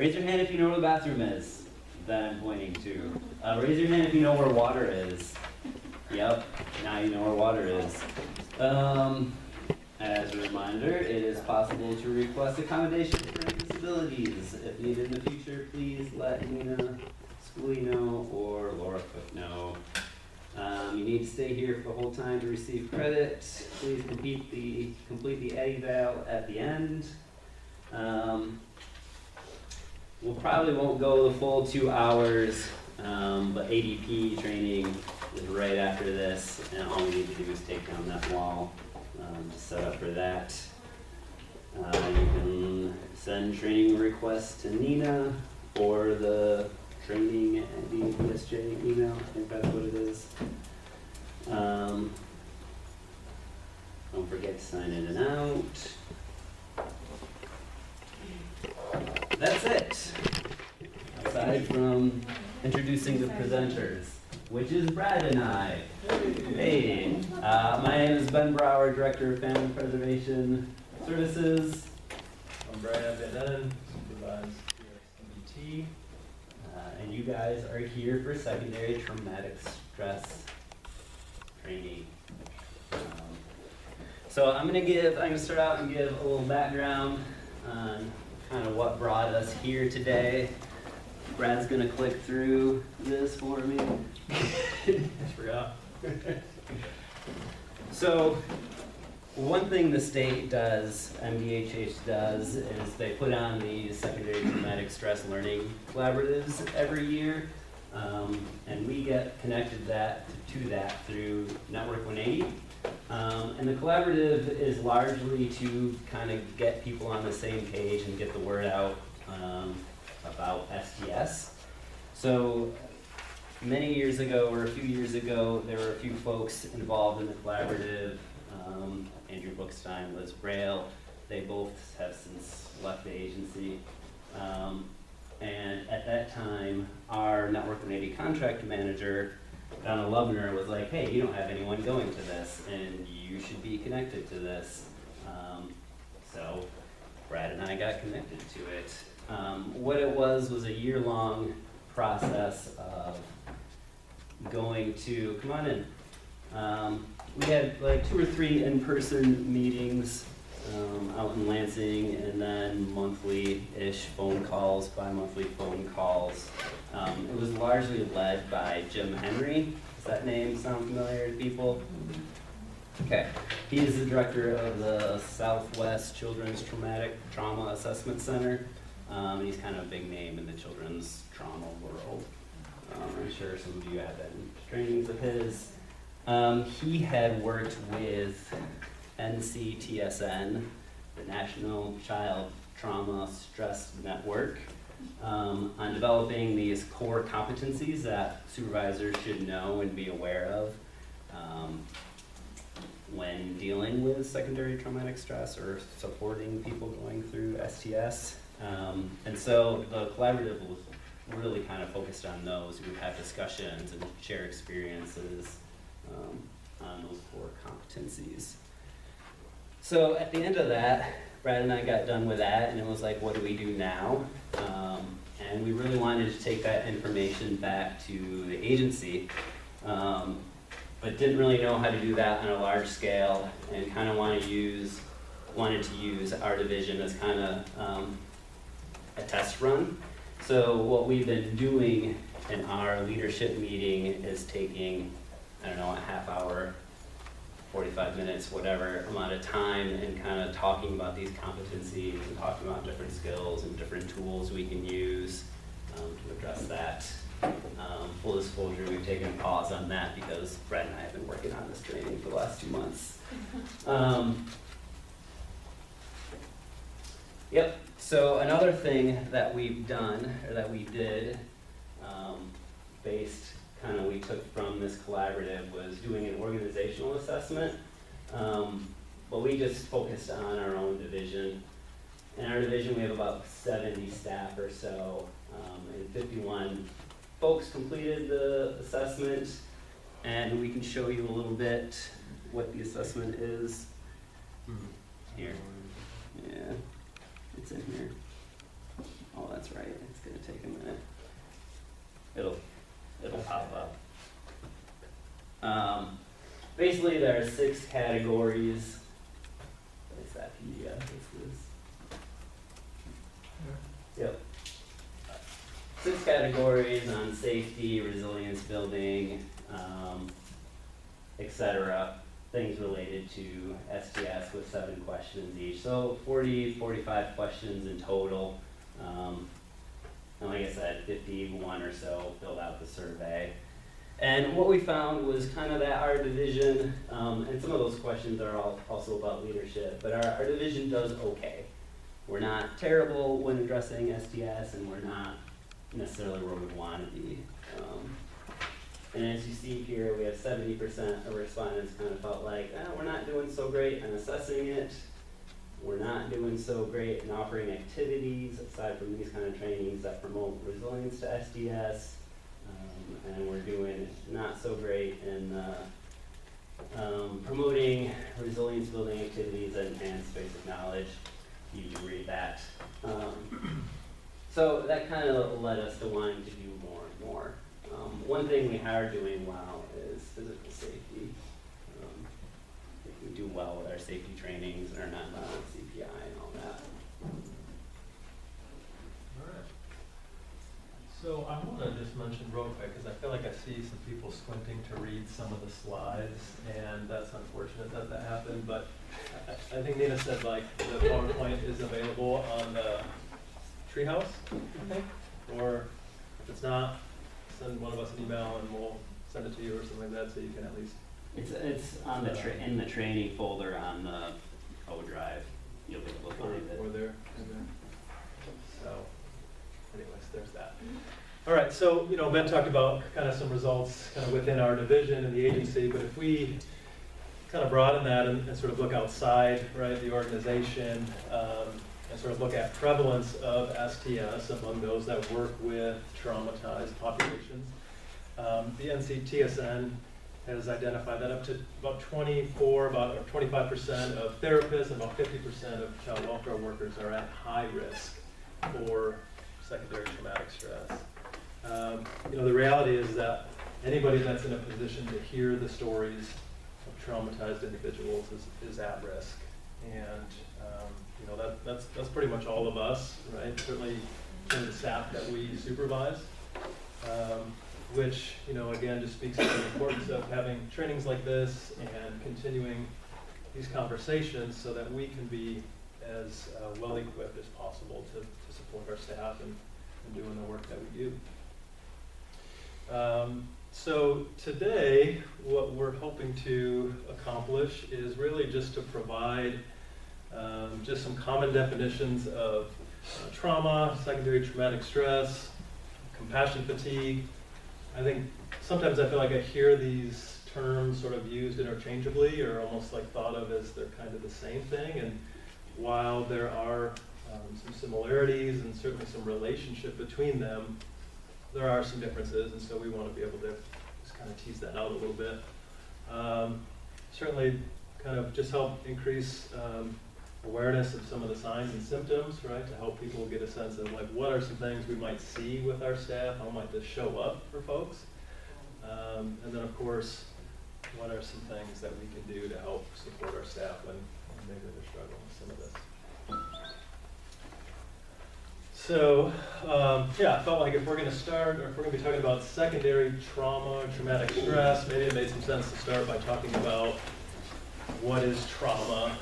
Raise your hand if you know where the bathroom is that I'm pointing to. Raise your hand if you know where water is. Yep, now you know where water is. As a reminder, it is possible to request accommodations for disabilities. If needed in the future, please let Nina Sculino or Laura Cook know. You need to stay here for the whole time to receive credit. Please complete the eval at the end. We'll probably won't go the full 2 hours, but ADP training is right after this, and all we need to do is take down that wall to set up for that. You can send training requests to Nina or the training at the ESJ email. I think that's what it is. Don't forget to sign in and out. That's it. Aside from introducing the presenters, which is Brad and I. Hey, my name is Ben Brower, Director of Family Preservation Services. I'm Brad Van Supervisors here at And you guys are here for secondary traumatic stress training. So I'm gonna start out and give a little background on kind of what brought us here today. Brad's gonna click through this for me. MDT. I forgot. So one thing the state does, MDHH does, is they put on these secondary traumatic stress learning collaboratives every year. And we get connected to that through Network 180. And the collaborative is largely to kind of get people on the same page and get the word out about STS. So many years ago, or a few years ago, there were a few folks involved in the collaborative. Andrew Bookstein, Liz Braille. They both have since left the agency. And at that time, our Network 180 contract manager, Donna Lubner, was like, hey, you don't have anyone going to this, and you should be connected to this. So Brad and I got connected to it. What it was a year-long process of going to, come on in. We had like 2 or 3 in-person meetings out in Lansing, and then monthly-ish phone calls, bi-monthly phone calls. It was largely led by Jim Henry. Does that name sound familiar to people? Okay. He is the director of the Southwest Children's Trauma Assessment Center. He's kind of a big name in the children's trauma world. I'm sure some of you have been trainings of his. He had worked with NCTSN, the National Child Trauma Stress Network, on developing these core competencies that supervisors should know and be aware of when dealing with secondary traumatic stress or supporting people going through STS. And so the collaborative was really kind of focused on those. We would have discussions and share experiences on those core competencies. So at the end of that, Brad and I got done with that, and it was like, what do we do now? And we really wanted to take that information back to the agency, but didn't really know how to do that on a large scale, and kind of wanted to use our division as kind of a test run. So what we've been doing in our leadership meeting is taking, I don't know, a half hour, 45 minutes, whatever amount of time, and kind of talking about these competencies and talking about different skills and different tools we can use to address that. Full disclosure, we've taken a pause on that because Brett and I have been working on this training for the last 2 months. Yep, so another thing that we've done, or that we did, we took from this collaborative, was doing an organizational assessment. But we just focused on our own division. In our division, we have about 70 staff or so, and 51 folks completed the assessment, and we can show you a little bit what the assessment is. Here. Yeah, it's in here. Oh, that's right, it's gonna take a minute. It'll pop up. Basically, there are 6 categories. What is that PDF? This is. Yep. 6 categories on safety, resilience building, etc. Things related to STS with 7 questions each. So 40, 45 questions in total. And like I said, 51 or so filled out the survey. And what we found was kind of that our division, and some of those questions are also about leadership, but our division does okay. We're not terrible when addressing STS, and we're not necessarily where we want to be. And as you see here, we have 70% of respondents kind of felt like, we're not doing so great in assessing it. We're not doing so great in offering activities, aside from these kind of trainings that promote resilience to SDS. And we're doing not so great in promoting resilience building activities that enhance basic knowledge. You can read that. So that kind of led us to wanting to do more and more. One thing we are doing well is physical safety. I think we do well with our safety trainings and our nonviolent CPI and all that. All right. So I want to just mention real quick, because I feel like I see some people squinting to read some of the slides, and that's unfortunate that that happened, but I think Nina said like the PowerPoint is available on the Treehouse, I think, or if it's not, send one of us an email and we'll send it to you or something like that, so you can at least. It's on the in the training folder on the O drive. You'll be able to find it. Or there. So, anyways, there's that. All right, so Ben talked about kind of some results kind of within our division and the agency, but if we kind of broaden that and sort of look outside, right, the organization, and sort of look at prevalence of STS among those that work with traumatized populations. The NCTSN has identified that up to about 25% of therapists and about 50% of child welfare workers are at high risk for secondary traumatic stress. The reality is that anybody that's in a position to hear the stories of traumatized individuals is at risk. And that's pretty much all of us, right? Certainly the staff that we supervise, which again just speaks to the importance of having trainings like this and continuing these conversations so that we can be as well equipped as possible to support our staff and doing the work that we do. So today, what we're hoping to accomplish is really just to provide just some common definitions of trauma, secondary traumatic stress, compassion fatigue. I think sometimes I feel like I hear these terms sort of used interchangeably or almost like thought of as they're kind of the same thing. And while there are some similarities and certainly some relationship between them, there are some differences, and so we want to be able to just kind of tease that out a little bit. Certainly kind of just help increase awareness of some of the signs and symptoms, right, to help people get a sense of like what are some things we might see with our staff, how might this show up for folks, and then of course what are some things that we can do to help support our staff when maybe they're struggling with some of this. So I felt like if we're going to start, or if we're going to be talking about secondary trauma or traumatic stress, maybe it made some sense to start by talking about what is trauma.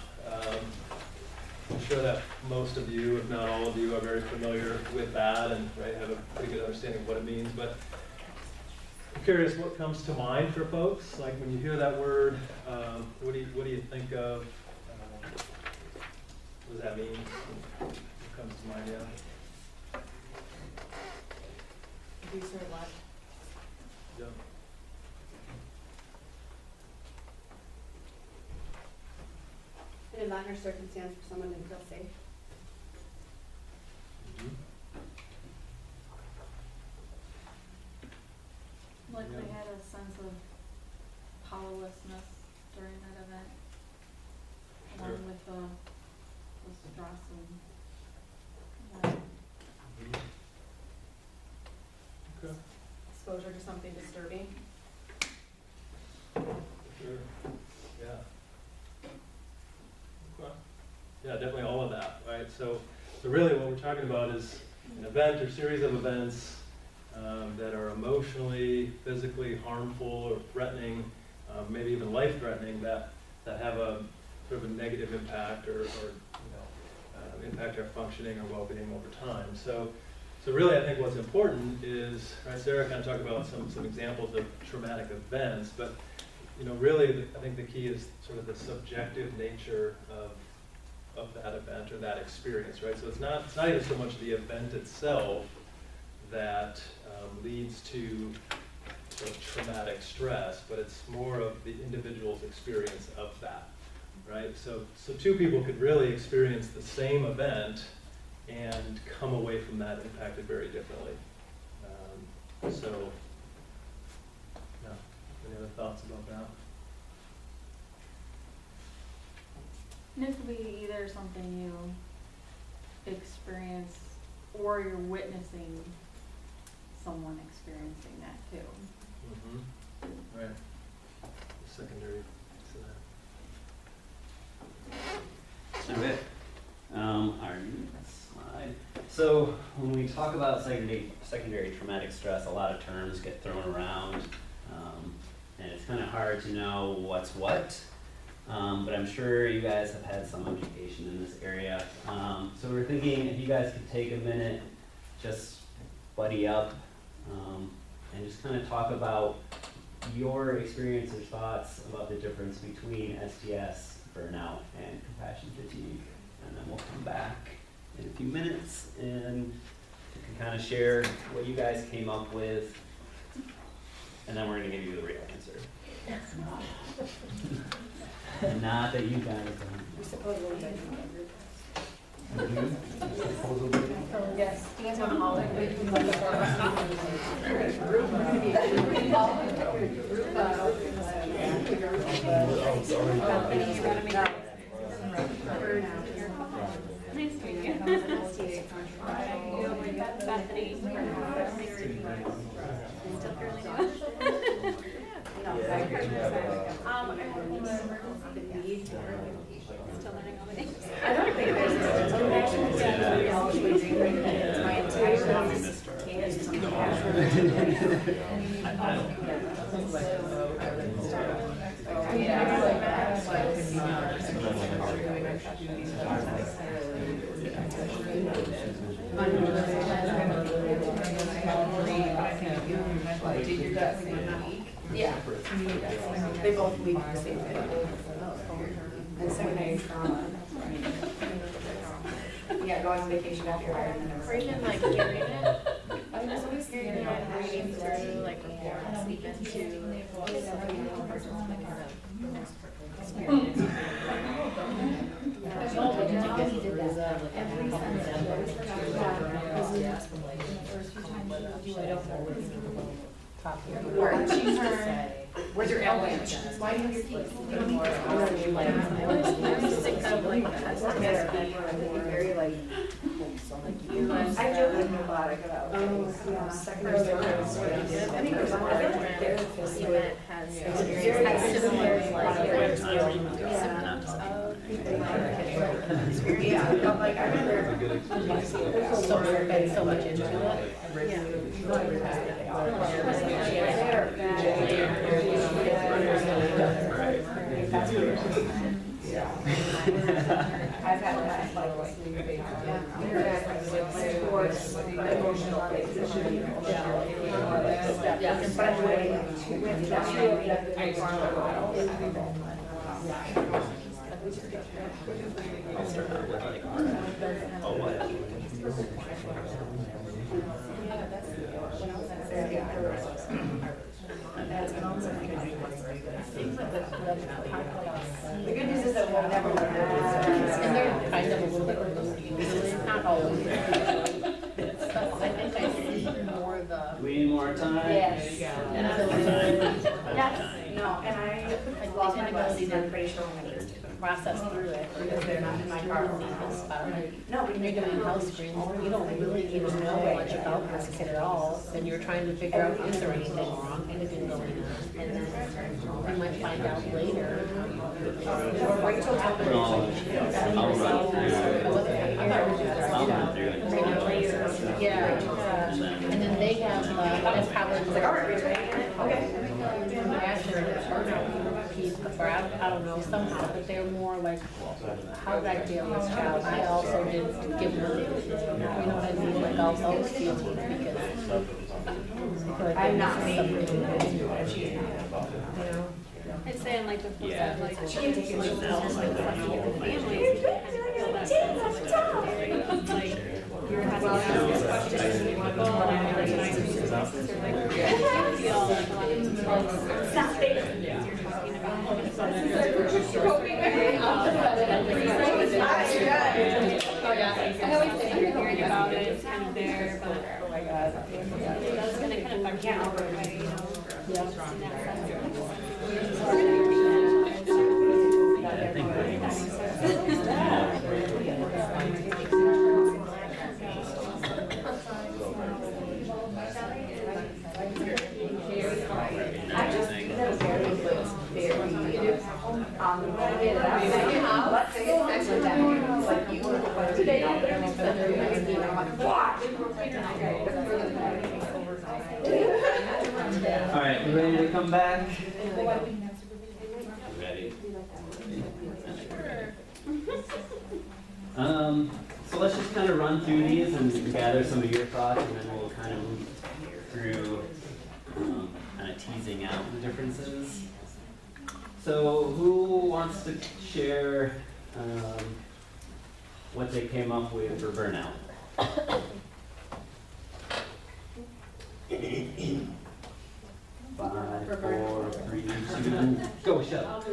I'm sure that most of you, if not all of you, are very familiar with that and have a pretty good understanding of what it means. But I'm curious what comes to mind for folks. Like when you hear that word, what do you think of? What does that mean? What comes to mind? Yeah. Abuse or neglect. Yeah. An event or circumstance for someone to feel safe. Mm-hmm. Like they had a sense of powerlessness during that event, along with the stress and exposure to something disturbing. Sure, yeah. Okay. Yeah, definitely all of that, right? So really what we're talking about is an event or series of events that are emotionally, physically harmful or threatening, maybe even life-threatening, that have a sort of a negative impact or impact our functioning or well-being over time. So really I think what's important is, right, Sarah kind of talked about some examples of traumatic events, but really I think the key is sort of the subjective nature of that event or that experience, right? So it's not even so much the event itself that leads to sort of traumatic stress, but it's more of the individual's experience of that, right? So two people could really experience the same event and come away from that impacted very differently. So, yeah, any other thoughts about that? And it could be either something you experience or you're witnessing someone experiencing that too. Mm-hmm. Right. The secondary to that. Okay. Our next slide. So when we talk about secondary traumatic stress, a lot of terms get thrown around, and it's kind of hard to know what's what. But I'm sure you guys have had some education in this area. So we're thinking if you guys could take a minute, just buddy up, and just kind of talk about your experience or thoughts about the difference between STS, burnout, and compassion fatigue. And then we'll come back in a few minutes and you can kind of share what you guys came up with, and then we're going to give you the real answer. Not that you guys don't. We supposedly did. Yes. Do you guys want to haul it? Nice to meet you. Bethany. Still fairly new. Still learning all the names. I don't think there's it's my entire yeah. They both lead to the same thing. And secondary trauma. Yeah, go on vacation after you're hired and then. Or even like hearing it. I was always hearing it and reading through like reports, even to something one person like kind of experience. Where's your avalanche? Why do you have your keys? I just think of like the STS Very like. I joke with robotic about secondary trauma. I think there's a lot of therapists who event has experienced similar like symptoms of yeah, but like I remember. been so much into it. I've had that like sports, emotional, but I'm waiting with I'll start out with like, oh, what? The good news is that we'll never learn And they're kind of a little bit removed, not always. I think I see more the. Do we need more time? Yes. Yes. No, and I lost my glasses, I'm pretty sure I'm gonna use it. process through it because they're not in my car when this stuff. No, when you're doing house screens, you don't really even know much about this kid at all. Then you're trying to figure out, is there anything wrong, anything going on? And then you might find out later. I'll run through and Yeah, and then they have, that's probably like, all right, or I don't know, somehow, but they're more like, how did I deal with this child? I also didn't give them, you know what I mean, like all those feelings because I'm not something, you know. I'd say on like the flip Yeah. side, like, Yeah. families, you kind of feel that sense of security, like, you're having to ask these questions to people, and they're trying to feel like a lot of you're talking about. I always think you're hearing about it, it's kind of there, but it's gonna kind of affect you over, you know, in that All right, we ready to come back? Ready. So let's just kind of run through these and gather some of your thoughts, and then we'll kind of move through kind of teasing out the differences. So who wants to share what they came up with for burnout? 5, 4, 3, 2, go, Michelle.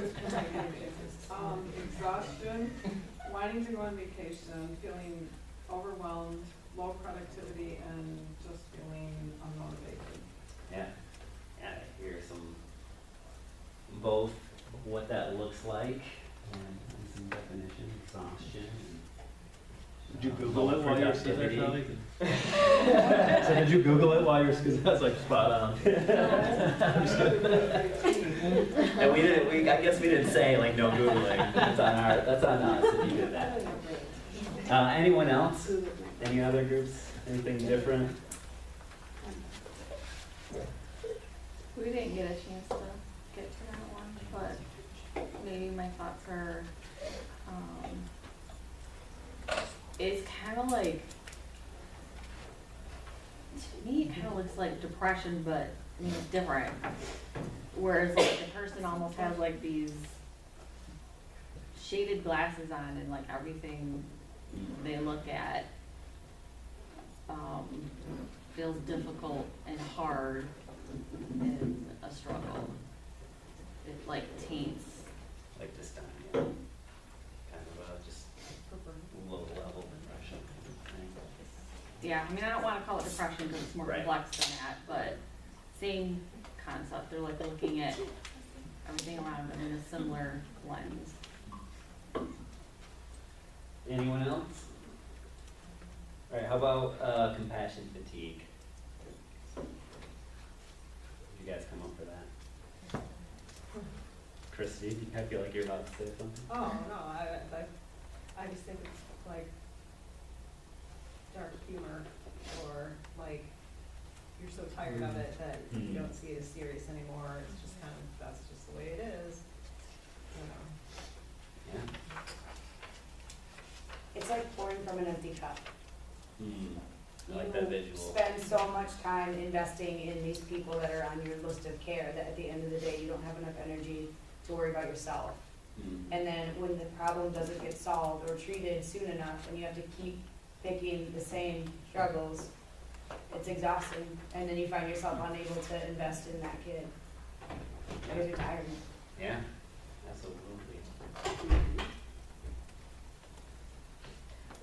Exhaustion, wanting to go on vacation, feeling overwhelmed, low productivity, and just feeling unmotivated. Yeah, I hear both what that looks like and some definition, exhaustion. Did you Google it while you were sitting there, productivity. Kelly? So did you Google it while you were, because that's like spot on. And we didn't, I guess we didn't say like no Googling. That's on us if you did that. Anyone else? Any other groups? Anything different? We didn't get a chance to get to that one, but maybe my thoughts are, it's kind of like, to me, it kind of looks like depression, but I mean, it's different. Whereas like the person almost has like these shaded glasses on and like everything they look at feels difficult and hard and a struggle. It like taints. Like this time, yeah. Kind of just low level depression. Yeah, I mean, I don't want to call it depression because it's more Right. complex than that, but same concept. They're like looking at everything around them in a similar lens. Anyone else? All right, how about compassion fatigue? Did you guys come up for that? Christy, do I feel like you're about to say something? Oh, no, I just think it's like dark humor, or like you're so tired of it that you don't see it as serious anymore. It's just kind of, that's just the way it is, you know. Yeah. It's like pouring from an empty cup. I like that visual. You spend so much time investing in these people that are on your list of care that at the end of the day, you don't have enough energy to worry about yourself. And then when the problem doesn't get solved or treated soon enough, and you have to keep picking the same struggles, it's exhausting. And then you find yourself unable to invest in that kid because you're tired. Yeah, absolutely.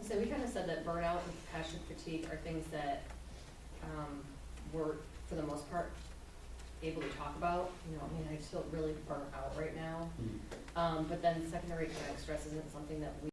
So we kind of said that burnout and compassion fatigue are things that we're, for the most part, able to talk about. You know, I mean, I just feel really burnt out right now. But then secondary traumatic stress isn't something that we